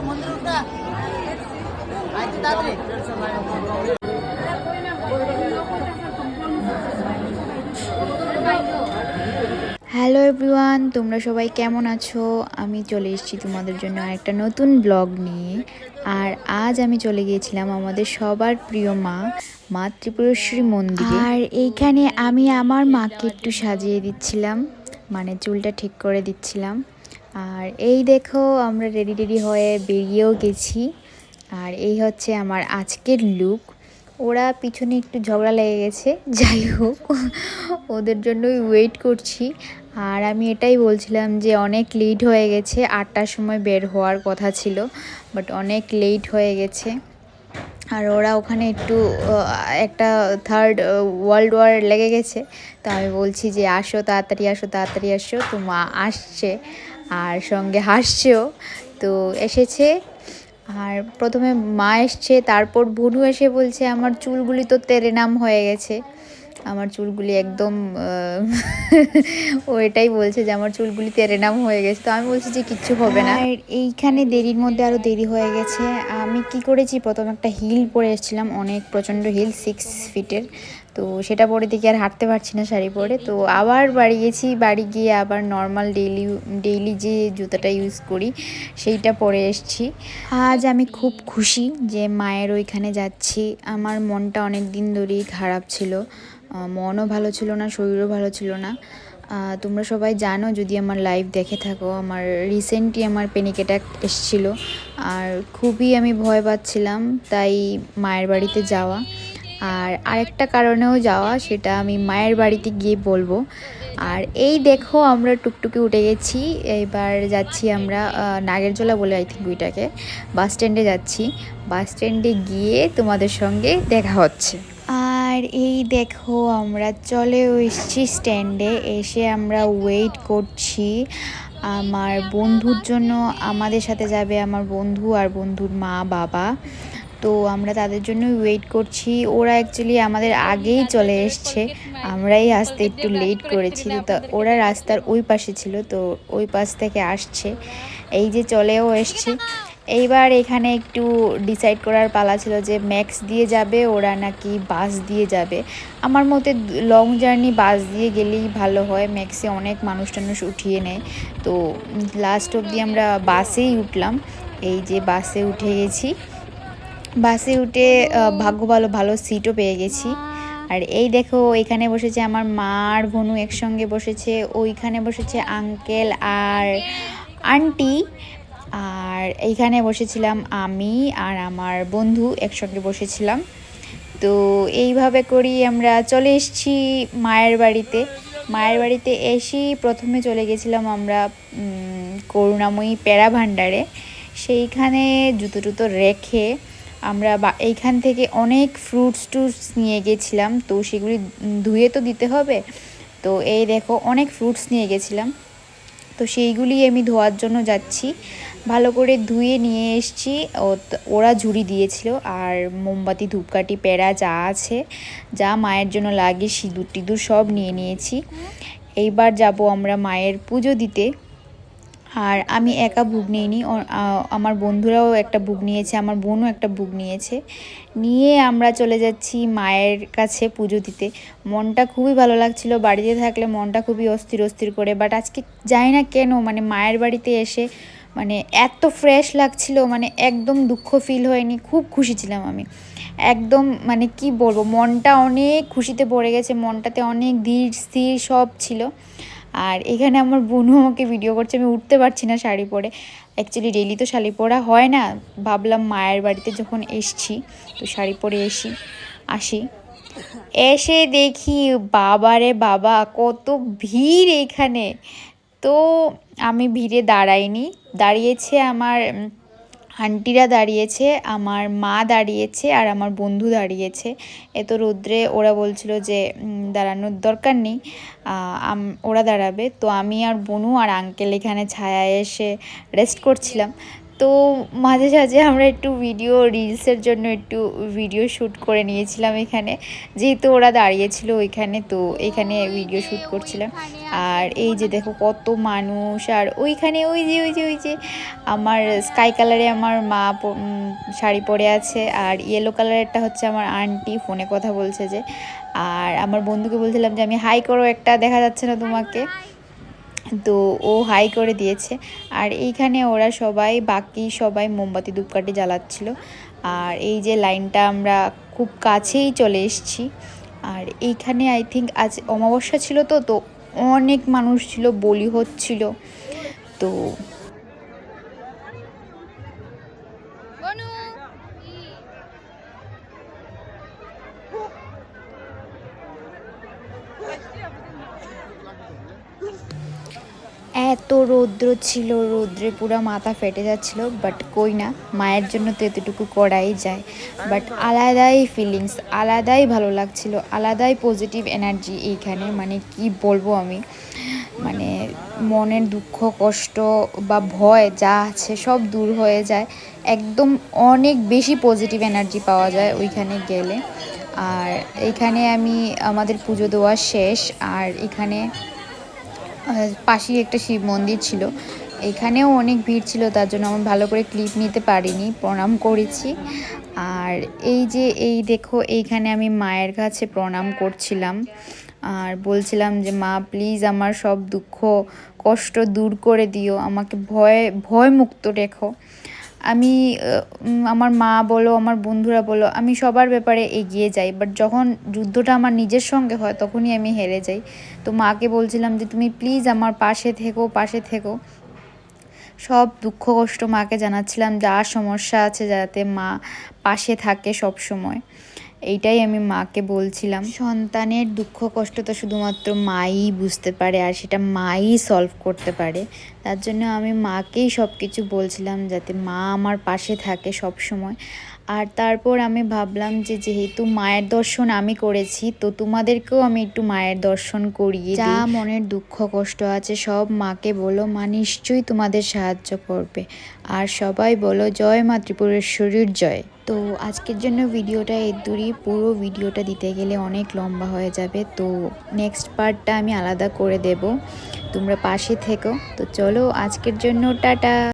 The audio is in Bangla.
হ্যালো এভরিওয়ান, তোমরা সবাই কেমন আছো? আমি চলে এসেছি তোমাদের জন্য একটা নতুন ব্লগ নিয়ে। আর আজ আমি চলে গিয়েছিলাম আমাদের সবার প্রিয় মা ত্রিপুরেশ্বরী মন্দিরে। আর এইখানে আমি আমার মাকে একটু সাজিয়ে দিচ্ছিলাম, মানে চুলটা ঠিক করে দিচ্ছিলাম। আর এই দেখো আমরা রেডি হয়ে বেরিয়েও গেছি। আর এই হচ্ছে আমার আজকের লুক। ওরা পিছনে একটু ঝগড়া লেগে গেছে, যাই হোক ওদের জন্যই ওয়েট করছি। আর আমি এটাই বলছিলাম যে অনেক লেট হয়ে গেছে, 8টার সময় বের হওয়ার কথা ছিল, বাট অনেক লেট হয়ে গেছে। আর ওরা ওখানে একটু একটা থার্ড ওয়ার্ল্ড ওয়ার লেগে গেছে। তো আমি বলছি যে আসো তাড়াতাড়ি আসো তাড়াতাড়ি আসো। তো মা আসছে আর সঙ্গে হাসছেও। তো এসেছে, আর প্রথমে মা এসছে, তারপর ভনু এসে বলছে আমার চুলগুলি তো তেরেনাম হয়ে গেছে। আমার চুলগুলি একদম ও এটাই বলছে যে আমার চুলগুলি তেরেনাম হয়ে গেছে। তো আমি বলছি যে কিচ্ছু হবে না। আর এইখানে দেরির মধ্যে আরও দেরি হয়ে গেছে। আমি কি করেছি, প্রথম একটা হিল পরে এসেছিলাম, অনেক প্রচণ্ড হিল 6 ফিটের। তো সেটা পরে দেখি আর হাঁটতে পারছি না শাড়ি পরে। তো আবার বাড়ি গেছি, বাড়ি গিয়ে আবার নর্মাল ডেইলি যে জুতাটা ইউজ করি সেইটা পরে এসেছি। আজ আমি খুব খুশি যে মায়ের ওইখানে যাচ্ছি। আমার মনটা অনেক দিন ধরেই খারাপ ছিল, মনও ভালো ছিল না, শরীরও ভালো ছিল না। তোমরা সবাই জানো যদি আমার লাইভ দেখে থাকো, আমার রিসেন্টলি আমার প্যানিক অ্যাটাক এসেছিলো। আর খুবই আমি ভয় পাচ্ছিলাম, তাই মায়ের বাড়িতে যাওয়া। আর আরেকটা কারণেও যাওয়া, সেটা আমি মায়ের বাড়িতে গিয়ে বলবো। আর এই দেখো আমরা টুকটুকি উঠে গেছি, এবার যাচ্ছি আমরা নাগেরজোলা বলে আই থিঙ্ক ওইটাকে, বাস স্ট্যান্ডে যাচ্ছি। বাস স্ট্যান্ডে গিয়ে তোমাদের সঙ্গে দেখা হচ্ছে। আর এই দেখো আমরা চলেও এসেছি স্ট্যান্ডে। এসে আমরা ওয়েট করছি আমার বন্ধুর জন্য। আমাদের সাথে যাবে আমার বন্ধু আর বন্ধুর মা বাবা। তো আমরা তাদের জন্যই ওয়েট করছি। ওরা অ্যাকচুয়ালি আমাদের আগেই চলে এসছে, আমরাই আসতে একটু লেট করেছি। তো ওরা রাস্তার ওই পাশে ছিল, তো ওই পাশ থেকে আসছে। এই যে চলেও এসছে। এইবার এখানে একটু ডিসাইড করার পালা ছিল যে ম্যাক্স দিয়ে যাবে ওরা নাকি বাস দিয়ে যাবে। আমার মতে লং জার্নি বাস দিয়ে গেলেই ভালো হয়, ম্যাক্সে অনেক মানুষ টানুষ উঠিয়ে নেয়। তো লাস্ট অবধি আমরা বাসেই উঠলাম। এই যে বাসে উঠে গেছি, বাসে উঠে ভাগ্য ভালো, ভালো সিটও পেয়ে গেছি। আর এই দেখো এখানে বসেছে আমার মা আর ভনু একসঙ্গে বসেছে, ওইখানে বসেছে আঙ্কেল আর আন্টি। আর এইখানে বসেছিলাম আমি আর আমার বন্ধু একসঙ্গে বসেছিলাম। তো এইভাবে করি আমরা চলে এসেছি মায়ের বাড়িতে। মায়ের বাড়িতে এসেই প্রথমে চলে গেছিলাম আমরা করুণাময়ী প্যারা ভাণ্ডারে। সেইখানে জুতো টুতো রেখে আমরা এইখান থেকে অনেক ফ্রুটস নিয়ে গেছিলাম। তো সেগুলি ধুয়ে তো দিতে হবে। তো এই দেখো অনেক ফ্রুটস নিয়ে গেছিলাম, তো সেইগুলি আমি ধোয়ার জন্য যাচ্ছি। ভালো করে ধুয়ে নিয়ে এসেছি। ওরা ঝুড়ি দিয়েছিল, আর মোমবাতি ধূপকাঠি প্যারা যা আছে, যা মায়ের জন্য লাগে, সিঁদুর টিঁদুর সব নিয়ে নিয়েছি। এইবার যাব আমরা মায়ের পুজো দিতে। আর আমি একা ভোগ নিইনি, আমার বন্ধুরাও একটা ভোগ নিয়েছে, আমার বোনও একটা ভোগ নিয়েছে। নিয়ে আমরা চলে যাচ্ছি মায়ের কাছে পুজো দিতে। মনটা খুবই ভালো লাগছিল, বাড়িতে থাকলে মনটা খুবই অস্থির অস্থির করে, বাট আজকে জানি না কেন মানে মায়ের বাড়িতে এসে মানে এত ফ্রেশ লাগছিল, মানে একদম দুঃখ ফিল হয়নি, খুব খুশি ছিলাম আমি একদম। মানে কি বলবো, মনটা অনেক খুশিতে ভরে গেছে, মনটাতে অনেক ধীর স্থির সব ছিল। আর এখানে আমার বোনও আমাকে ভিডিও করছে, আমি উঠতে পারছি না শাড়ি পরে। অ্যাকচুয়ালি ডেলি তো শাড়ি পরা হয় না, ভাবলাম মায়ের বাড়িতে যখন এসছি তো শাড়ি পরে আসি। এসে দেখি বাবারে বাবা কত ভিড় এখানে। তো আমি ভিড়ে দাঁড়াইনি, দাঁড়িয়েছে আমার আন্টিরা দাঁড়িয়েছে, আমার মা দাঁড়িয়েছে, আর আমার বন্ধু দাঁড়িয়েছে। এত রৌদ্রে ওরা বলছিল যে দাঁড়ানোর দরকার নেই, ওরা দাঁড়াবে। তো আমি আর বনু আর আঙ্কেল এখানে ছায়ায় এসে রেস্ট করছিলাম। তো মাঝে সাঝে আমরা একটু রিলসের জন্য একটু ভিডিও শ্যুট করে নিয়েছিলাম এখানে, যেহেতু ওরা দাঁড়িয়েছিল ওইখানে, তো এখানে ভিডিও শ্যুট করছিলাম। আর এই যে দেখো কত মানুষ, আর ওইখানে ওই যে আমার স্কাই কালারে আমার মা শাড়ি পরে আছে, আর ইয়েলো কালারেরটা হচ্ছে আমার আন্টি ফোনে কথা বলছে যে। আর আমার বন্ধুকে বলছিলাম যে আমি হাই করো, একটা দেখা যাচ্ছে না তোমাকে, তো ও হাই করে দিয়েছে। আর এইখানে ওরা বাকি সবাই মোমবাতি ধূপকাঠি জ্বালাচ্ছিল। আর এই যে লাইনটা আমরা খুব কাছেই চলে এসেছি। আর এইখানে আই থিঙ্ক আজ অমাবস্যা ছিল, তো অনেক মানুষ ছিল, বলি হচ্ছিল। তো এত রৌদ্র ছিল, রৌদ্রে পুরো মাথা ফেটে যাচ্ছিল, বাট কই না, মায়ের জন্য তো এতটুকু করাই যায়। বাট আলাদাই ফিলিংস, আলাদাই ভালো লাগছিল, আলাদাই পজিটিভ এনার্জি এইখানে, মানে কি বলবো আমি, মানে মনের দুঃখ কষ্ট বা ভয় যা আছে সব দূর হয়ে যায়, একদম অনেক বেশি পজিটিভ এনার্জি পাওয়া যায় ওইখানে গেলে। আর এইখানে আমাদের পুজো দেওয়া শেষ, আর এখানে পাশেই একটা শিব মন্দির ছিল, এখানেও অনেক ভিড় ছিল, তার জন্য আমি ভালো করে ক্লিপ নিতে পারিনি, প্রণাম করেছি। আর এই দেখো এইখানে আমি মায়ের কাছে প্রণাম করছিলাম, আর বলছিলাম যে মা প্লিজ আমার সব দুঃখ কষ্ট দূর করে দিও, আমাকে ভয় মুক্ত রেখো। আমি আমার মা বলো, আমার বন্ধুরা বলো, আমি সবার ব্যাপারে এগিয়ে যাই, বাট যখন যুদ্ধটা আমার নিজের সঙ্গে হয় তখনই আমি হেরে যাই। তো মাকে বলছিলাম যে তুমি প্লিজ আমার পাশে থেকো। সব দুঃখ কষ্ট মাকে জানাচ্ছিলাম, যা সমস্যা আছে যাতে মা পাশে থাকে সব সময়, এইটাই আমি মাকে বলছিলাম। সন্তানের দুঃখ কষ্ট তো শুধুমাত্র মাই বুঝতে পারে, আর সেটা মাই সলভ করতে পারে। তার জন্য আমি মাকেই সব কিছু বলছিলাম যাতে মা আমার পাশে থাকে সব সময়। আর তারপর আমি ভাবলাম যে যেহেতু মায়ের দর্শন আমি করেছি, তো তোমাদেরকেও আমি একটু মায়ের দর্শন করিয়ে দিই। যা মনের দুঃখ কষ্ট আছে সব মাকে বলো, মা নিশ্চয়ই তোমাদের সাহায্য করবে। আর সবাই বলো জয় মা ত্রিপুরেশ্বরীর জয়। তো আজকের জন্য ভিডিওটা এর দূরই, পুরো ভিডিওটা দিতে গেলে অনেক লম্বা হয়ে যাবে, তো নেক্সট পার্টটা আমি আলাদা করে দেব, তোমরা পাশে থেকো। তো চলো আজকের জন্য টাটা।